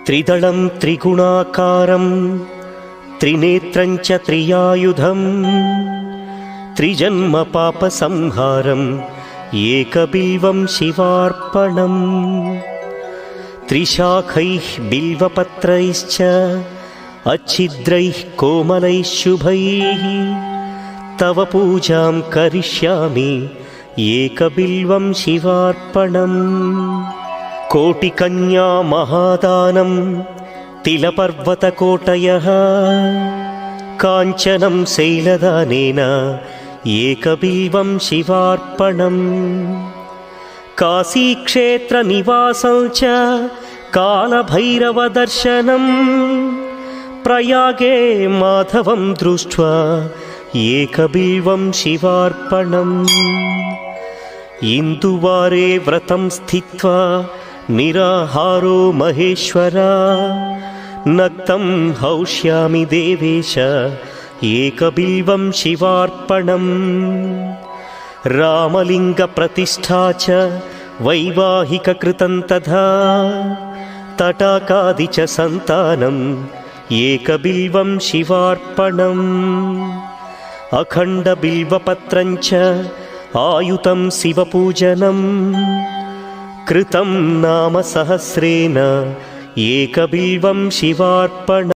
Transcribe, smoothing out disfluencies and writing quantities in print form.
త్రిదళం త్రిగుణాకారం త్రినేత్రం చ త్రియాయుధం త్రిజన్మ పాప సంహారం ఏకబిల్వం శివార్పణం త్రిశాఖైః బిల్వపత్రైశ్చ అచ్ఛిద్రైః కోమలైః శుభైః తవ పూజాం కరిష్యామి ఏకబిల్వం శివార్పణం కోటికన్యా మహాదానం తిలపర్వతకోటయః కాంచనం శైలదానేన ఏకబిల్వం శివార్పణం కాశీక్షేత్రనివాసం చ కాలభైరవదర్శనం ప్రయాగే మాధవం దృష్ట్వా ఏకబిల్వం శివార్పణం ఇందువారే వ్రతం స్థిత్వా నిరాహారో మహేశ్వరా నక్తం హౌష్యామి దేవేశ ఏకబిల్వం శివార్పణం రామలింగ ప్రతిష్ఠా చ వైవాహిక కృతం తథా తటాకాది చ సంతానం ఏకబిల్వం శివార్పణం అఖండ బిల్వపత్రం చ ఆయుతం శివపూజనం కృతం నామ సహస్రేణ ఏకబిల్వం శివార్పణం